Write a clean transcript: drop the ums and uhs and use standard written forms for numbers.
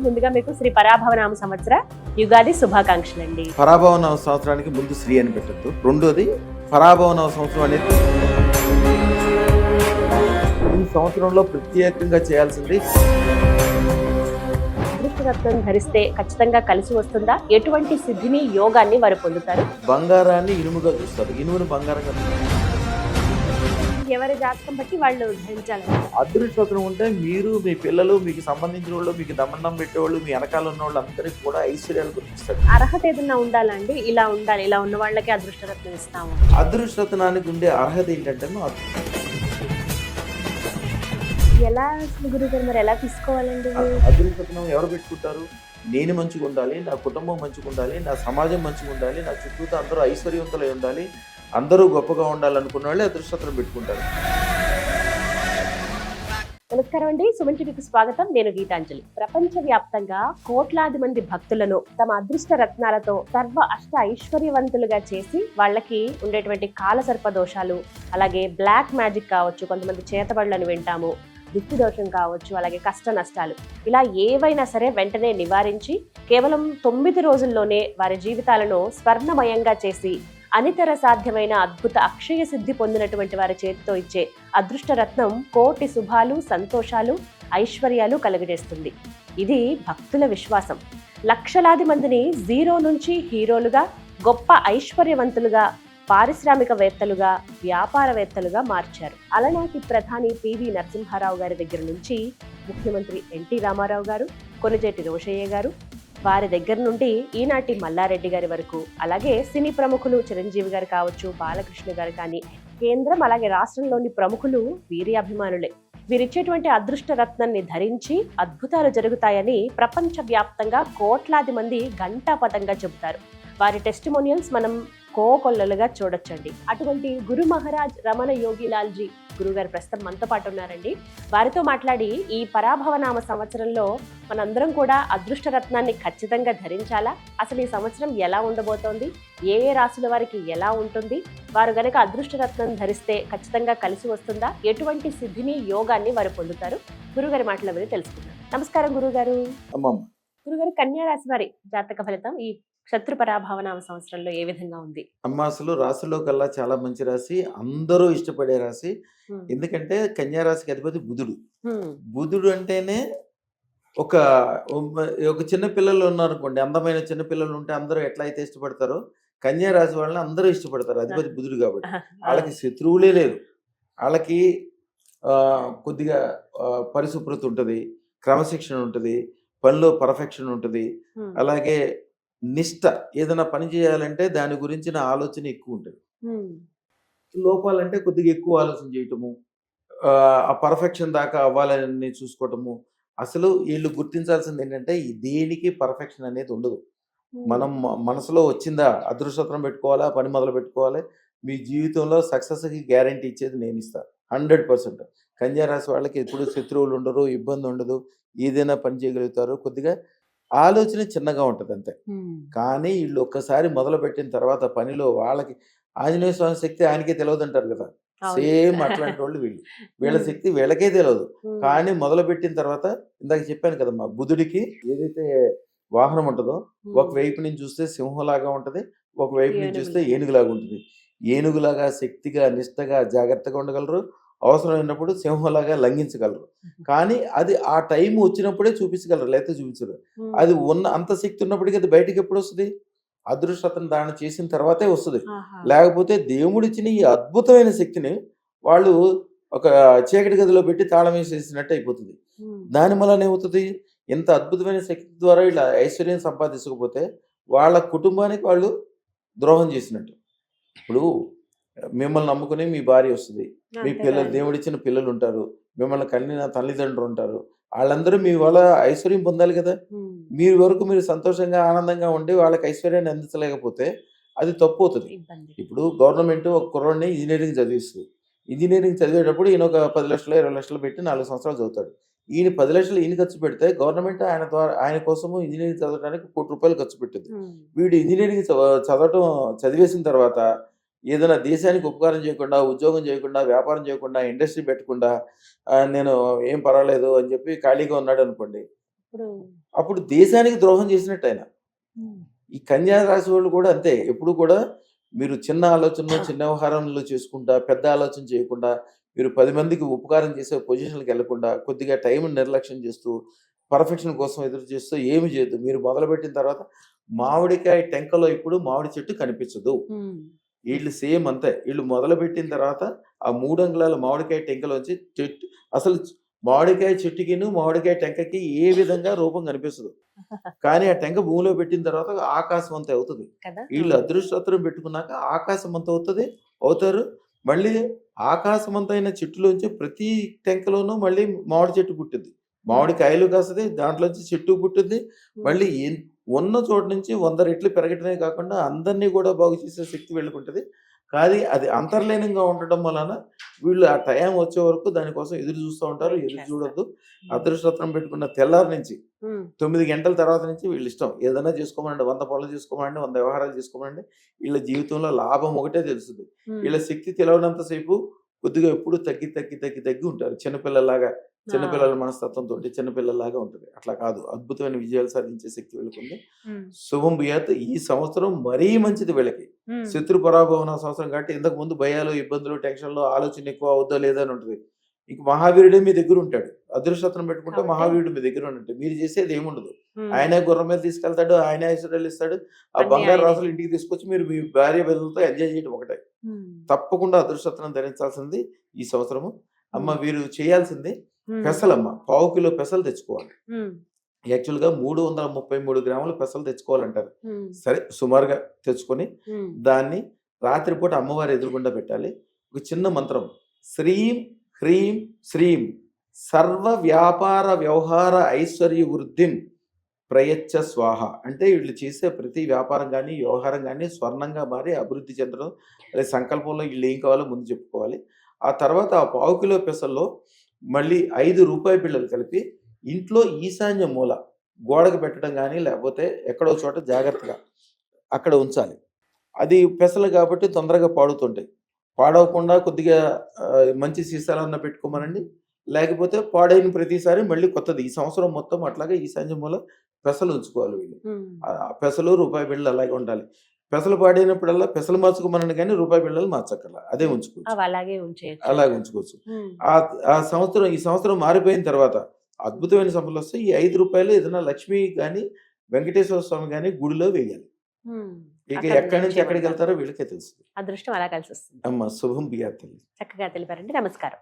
ముందుగా మీకు శ్రీ పరాభవనామ సంవత్సర యుగాది శుభాకాంక్షలు అండి. పరాభవనామ సంవత్సరానికి ముందు శ్రీ అని పెట్టద్దు. రెండోది పరాభవనామ సంవత్సరం అనేది ఈ సంవత్సరంలో ప్రత్యేకంగా చేయాల్సింది. అదృష్టరత్నం ధరిస్తే ఖచ్చితంగా కలిసి వస్తుందా? ఎటువంటి సిద్ధిని యోగాన్ని వారు పొందుతారు? బంగారాన్ని ఇనుముగా చూస్తారు, ఇనుమును బంగారంగా చూస్తారు. ఎవరి జాతకం బట్టి వాళ్ళు ధరించాలి. అదృష్టం ఉంటే మీరు, మీ పిల్లలు, మీకు సంబంధించిన వాళ్ళు, మీకు దమండం పెట్టేవాళ్ళు, మీ వెనకాల ఉన్న వాళ్ళు అందరికీ కూడా ఐశ్వర్యాలు గుర్తిస్తారు. అర్హత ఏదన్నా ఉండాలండి, ఇలా ఉండాలి, ఇలా ఉన్న వాళ్ళకి అదృష్టరత్నం ఇస్తాము. అదృష్టనానికి ఉండే అర్హత ఏంటంటే ఎలా గురుగారు, మరి ఎలా తీసుకోవాలండి? అదృష్టం ఎవరు పెట్టుకుంటారు? నేను మంచిగా ఉండాలి, నా కుటుంబం మంచిగా ఉండాలి, నా సమాజం మంచిగా ఉండాలి, నా చుట్టూతో అందరూ ఐశ్వర్యవంతులై ఉండాలి, అందరూ గొప్పగా ఉండాలనుకున్న వాళ్ళే అదృష్టం పెట్టుకుంటారు. నమస్కారం అండి, సుమన్ టీవీకి స్వాగతం. నేను గీతాంజలి. ప్రపంచవ్యాప్తంగా కోట్లాది మంది భక్తులను తమ అదృష్ట రత్నాలతో సర్వ అష్ట ఐశ్వర్యవంతులుగా చేసి వాళ్ళకి ఉండేటువంటి కాలసర్ప దోషాలు, అలాగే బ్లాక్ మ్యాజిక్ కావచ్చు, కొంతమంది చేతబడులను వింటాము, దిక్కు దోషం కావచ్చు, అలాగే కష్ట నష్టాలు, ఇలా ఏవైనా సరే వెంటనే నివారించి కేవలం 9 రోజుల్లోనే వారి జీవితాలను స్వర్ణమయంగా చేసి అనితర సాధ్యమైన అద్భుత అక్షయ సిద్ధి పొందినటువంటి వారి చేతితో ఇచ్చే అదృష్ట రత్నం కోటి శుభాలు, సంతోషాలు, ఐశ్వర్యాలు కలుగజేస్తుంది. ఇది భక్తుల విశ్వాసం. లక్షలాది మందిని జీరో నుంచి హీరోలుగా, గొప్ప ఐశ్వర్యవంతులుగా, పారిశ్రామికవేత్తలుగా, వ్యాపారవేత్తలుగా మార్చారు. అలనాటి ప్రధాని పివి నరసింహారావు గారి దగ్గర నుంచి ముఖ్యమంత్రి ఎన్టీ రామారావు గారు, కొణిజేటి రోషయ్య గారు, వారి దగ్గర నుండి ఈనాటి మల్లారెడ్డి గారి వరకు, అలాగే సినీ ప్రముఖులు చిరంజీవి గారు కావచ్చు, బాలకృష్ణ గారు కానీ, కేంద్రం అలాగే రాష్ట్రంలోని ప్రముఖులు వీరి అభిమానులే. వీరిచ్చేటువంటి అదృష్ట రత్నాన్ని ధరించి అద్భుతాలు జరుగుతాయని ప్రపంచవ్యాప్తంగా కోట్లాది మంది ఘంటాపథంగా చెబుతారు. వారి టెస్టిమోనియల్స్ మనం కోకొల్లలుగా చూడొచ్చండి. అటువంటి గురు మహారాజ్ రమణ యోగిలాల్జీ గురుగారు ప్రస్తుతం మనతో పాటు ఉన్నారండి. వారితో మాట్లాడి ఈ పరాభవనామ సంవత్సరంలో మనందరం కూడా అదృష్ట రత్నాన్ని ఖచ్చితంగా ధరించాలా, అసలు ఈ సంవత్సరం ఎలా ఉండబోతోంది, ఏ ఏ రాశుల వారికి ఎలా ఉంటుంది, వారు గనక అదృష్ట రత్నం ధరిస్తే ఖచ్చితంగా కలిసి వస్తుందా, ఎటువంటి సిద్ధిని యోగాన్ని వారు పొందుతారు, గురుగారి మాటల విని తెలుసుకుందాం. నమస్కారం గురుగారు. గురుగారు, కన్యా రాశి వారి జాతక ఫలితం ఈ శత్రు పరాభవనామ సంవత్సరంలో ఏ విధంగా ఉంది? అమ్మ, అసలు రాశిలో కల్లా చాలా మంచి రాశి, అందరూ ఇష్టపడే రాశి. ఎందుకంటే కన్యా రాశికి అధిపతి బుధుడు. బుధుడు అంటేనే ఒక చిన్న పిల్లలు ఉన్నారనుకోండి, అందమైన చిన్న పిల్లలు ఉంటే అందరూ ఎట్లా అయితే ఇష్టపడతారో కన్యా రాశి వాళ్ళని అందరూ ఇష్టపడతారు, అధిపతి బుధుడు కాబట్టి. వాళ్ళకి శత్రువులే లేరు. వాళ్ళకి కొద్దిగా పరిశుభ్రత ఉంటుంది, క్రమశిక్షణ ఉంటుంది, పనిలో పర్ఫెక్షన్ ఉంటుంది, అలాగే నిష్ట. ఏదైనా పని చేయాలంటే దాని గురించిన ఆలోచన ఎక్కువ ఉంటుంది. లోపాలంటే కొద్దిగా ఎక్కువ ఆలోచన చేయటము, ఆ పర్ఫెక్షన్ దాకా అవ్వాలని చూసుకోవటము. అసలు వీళ్ళు గుర్తించాల్సింది ఏంటంటే దేనికి పర్ఫెక్షన్ అనేది ఉండదు. మనం మనసులో వచ్చిందా అదృష్టం పెట్టుకోవాలా, పని మొదలు పెట్టుకోవాలి. మీ జీవితంలో సక్సెస్కి గ్యారంటీ ఇచ్చేది నేను ఇస్తాను 100%. కన్యా రాశి వాళ్ళకి ఎప్పుడు శత్రువులు ఉండరు, ఇబ్బంది ఉండదు, ఏదైనా పని చేయగలుగుతారు. కొద్దిగా ఆలోచన చిన్నగా ఉంటుంది అంతే. కానీ వీళ్ళు ఒక్కసారి మొదలు పెట్టిన తర్వాత పనిలో వాళ్ళకి ఆంజనేయ స్వామి శక్తి ఆయనకే తెలియదు అంటారు కదా, సేమ్ అట్లాంటి వాళ్ళు వీళ్ళు. వీళ్ళ శక్తి వీళ్ళకే తెలియదు, కానీ మొదలు పెట్టిన తర్వాత ఇందాక చెప్పాను కదమ్మా, బుధుడికి ఏదైతే వాహనం ఉంటుందో ఒకవైపు నుంచి చూస్తే సింహంలాగా ఉంటుంది, ఒకవైపు నుంచి చూస్తే ఏనుగులాగా ఉంటుంది. ఏనుగులాగా శక్తిగా, నిష్టగా, జాగ్రత్తగా ఉండగలరు, అవసరమైనప్పుడు సింహంలాగా లంఘించగలరు. కానీ అది ఆ టైం వచ్చినప్పుడే చూపించగలరు, లేకపోతే చూపించరు. అది అంత శక్తి ఉన్నప్పటికీ అది బయటకు ఎప్పుడు వస్తుంది? అదృష్టతను దాన్ని చేసిన తర్వాతే వస్తుంది. లేకపోతే దేవుడిచ్చిన ఈ అద్భుతమైన శక్తిని వాళ్ళు ఒక చీకటి గదిలో పెట్టి తాళం వేసేసినట్టు అయిపోతుంది. దాని వల్ల ఏమవుతుంది? ఇంత అద్భుతమైన శక్తి ద్వారా వీళ్ళ ఐశ్వర్యం సంపాదించకపోతే వాళ్ళ కుటుంబానికి వాళ్ళు ద్రోహం చేసినట్టు. ఇప్పుడు మిమ్మల్ని నమ్ముకుని మీ భార్య వస్తుంది, మీ పిల్లలు, దేవుడిచ్చిన పిల్లలు ఉంటారు, మిమ్మల్ని కన్నిన తల్లిదండ్రులు ఉంటారు, వాళ్ళందరూ మీ వల్ల ఐశ్వర్యం పొందాలి కదా. మీ వరకు మీరు సంతోషంగా ఆనందంగా ఉండి వాళ్ళకి ఐశ్వర్యాన్ని అందించలేకపోతే అది తప్పు అవుతుంది. ఇప్పుడు గవర్నమెంట్ ఒక కుర్రాడిని ఇంజనీరింగ్ చదివిస్తుంది. ఇంజనీరింగ్ చదివేటప్పుడు ఈయన ఒక 10 లక్షలు 20 లక్షలు పెట్టి 4 సంవత్సరాలు చదువుతాడు. ఈయన 10 లక్షలు ఈయన ఖర్చు పెడితే గవర్నమెంట్ ఆయన కోసము ఇంజనీరింగ్ చదవడానికి ₹1 ఖర్చు పెట్టింది. వీడు ఇంజనీరింగ్ చదివేసిన తర్వాత ఏదైనా దేశానికి ఉపకారం చేయకుండా, ఉద్యోగం చేయకుండా, వ్యాపారం చేయకుండా, ఇండస్ట్రీ పెట్టకుండా నేను ఏం పర్వాలేదు అని చెప్పి ఖాళీగా ఉన్నాడు అనుకోండి, అప్పుడు దేశానికి ద్రోహం చేసినట్టు ఆయన. ఈ కన్యా రాశి వాళ్ళు కూడా అంతే. ఎప్పుడు కూడా మీరు చిన్న ఆలోచనలో చిన్న వ్యవహారంలో చేసుకుంటా పెద్ద ఆలోచన చేయకుండా మీరు 10 మందికి ఉపకారం చేసే పొజిషన్కి వెళ్లకుండా కొద్దిగా టైం నిర్లక్ష్యం చేస్తూ పర్ఫెక్షన్ కోసం ఎదురు చేస్తూ ఏమి చేయొద్దు. మీరు మొదలుపెట్టిన తర్వాత మామిడికాయ టెంకలో ఇప్పుడు మామిడి చెట్టు కనిపించదు. వీళ్ళు సేమ్ అంతే. వీళ్ళు మొదలుపెట్టిన తర్వాత ఆ 3 అంగుళాల మామిడికాయ టెంకలోంచి చెట్టు అసలు మామిడికాయ చెట్టుకిను మామిడికాయ టెంకకి ఏ విధంగా రూపం కనిపిస్తదు. కానీ ఆ టెంక భూమిలో పెట్టిన తర్వాత ఆకాశం అంత అవుతుంది. వీళ్ళు అదృష్టత్రం పెట్టుకున్నాక ఆకాశం అంత అవుతారు. మళ్ళీ ఆకాశమంతైన చెట్టులోంచి ప్రతి టెంకలోనూ మళ్ళీ మామిడి చెట్టు పుట్టింది. మామిడికాయలు కాస్తుంది, దాంట్లోంచి చెట్టు పుట్టింది. మళ్ళీ ఉన్న చోటు నుంచి 100 రెట్లు పెరగటమే కాకుండా అందరినీ కూడా బాగు చేసే శక్తి వెళ్ళుకుంటుంది. కానీ అది అంతర్లీనంగా ఉండటం వలన వీళ్ళు ఆ టైం వచ్చే వరకు దానికోసం ఎదురు చూస్తూ ఉంటారు. ఎదురు చూడొద్దు. అదృష్టత్రం పెట్టుకున్న తెల్లారి నుంచి 9 గంటల తర్వాత నుంచి వీళ్ళు ఇష్టం ఏదైనా చేసుకోమనండి, 100 పనులు చేసుకోమనండి, 100 వ్యవహారాలు చేసుకోమనండి. వీళ్ళ జీవితంలో లాభం ఒకటే తెలుస్తుంది. వీళ్ళ శక్తి తెలవనంతసేపు కొద్దిగా ఎప్పుడు తగ్గి ఉంటారు. చిన్నపిల్లల మనస్తత్వంతో చిన్నపిల్లలాగా ఉంటుంది. అట్లా కాదు, అద్భుతమైన విజయాలు సాధించే శక్తి వీళ్ళకుంది. శుభం భూయాత్. ఈ సంవత్సరం మరీ మంచిది వీళ్ళకి. శత్రు పరాభవన సంవత్సరం కాబట్టి ఇంతకు ముందు భయాలు, ఇబ్బందులు, టెన్షన్లు, ఆలోచన ఎక్కువ అవుద్దా లేదా అని ఉంటుంది. ఇంక మహావీరుడే మీ దగ్గర ఉంటాడు. అదృష్టత్రం పెట్టుకుంటే మహావీరుడు మీ దగ్గర ఉన్నట్టు. మీరు చేసేది ఏముండదు. ఆయనే గుర్రం మీద తీసుకెళ్తాడు, ఆయనే ఐశ్వర్యాలు ఇస్తాడు. ఆ బంగారు రాసులు ఇంటికి తీసుకొచ్చి మీరు మీ భార్య బిడ్డలతో ఎంజాయ్ చేయడం ఒకటే. తప్పకుండా అదృష్టత్రం ధరించాల్సింది ఈ సంవత్సరము. అమ్మ వీరు చేయాల్సింది పెసలమ్మ 1/2 కిలో పెసలు తెచ్చుకోవాలి. యాక్చువల్గా 333 గ్రాముల పెసలు తెచ్చుకోవాలంటారు. సరే సుమారుగా తెచ్చుకొని దాన్ని రాత్రిపూట అమ్మవారి ఎదురుగుండా పెట్టాలి. ఒక చిన్న మంత్రం, శ్రీం హ్రీం శ్రీం సర్వ వ్యాపార వ్యవహార ఐశ్వర్య వృద్ధిం ప్రయచ్చ స్వాహ. అంటే వీళ్ళు చేసే ప్రతి వ్యాపారం కానీ వ్యవహారం కానీ స్వర్ణంగా మారి అభివృద్ధి చెందడం. అదే సంకల్పంలో వీళ్ళు ఏం కావాలో ముందు చెప్పుకోవాలి. ఆ తర్వాత ఆ 1/2 కిలో పెసల్లో మళ్ళీ 5 రూపాయి బిళ్ళలు కలిపి ఇంట్లో ఈశాన్య మూల గోడకు పెట్టడం కానీ లేకపోతే ఎక్కడో చోట జాగ్రత్తగా అక్కడ ఉంచాలి. అది పెసలు కాబట్టి తొందరగా పాడుతుంటాయి. పాడవకుండా కొద్దిగా మంచి సీసాలన్నా పెట్టుకోమనండి. లేకపోతే పాడైన ప్రతిసారి మళ్ళీ కొత్తది. ఈ సంవత్సరం మొత్తం అట్లాగే ఈశాన్య మూల పెసలు ఉంచుకోవాలి వీళ్ళు. పెసలు రూపాయి బిళ్ళలు అలాగే ఉండాలి. పెసలు పాడైనప్పుడల్లా పెసలు మార్చుకోమనండి కానీ రూపాయి బిళ్ళలు మార్చక్కర్లా, అదే ఉంచుకోవచ్చు. అలాగే ఉంచుకోవచ్చు. ఈ సంవత్సరం మారిపోయిన తర్వాత అద్భుతమైన సంపదలు వస్తాయి. ఈ 5 రూపాయలు ఏదైనా లక్ష్మి కానీ వెంకటేశ్వర స్వామి కానీ గుడిలో వేయాలి. ఇక ఎక్కడి నుంచి ఎక్కడికి వెళ్తారో వీళ్ళకే తెలుస్తుంది. అదృష్టం అలా కలిసి వస్తుంది. అమ్మ శుభం బియాత్. చక్కగా తెలిపారండి. నమస్కారం.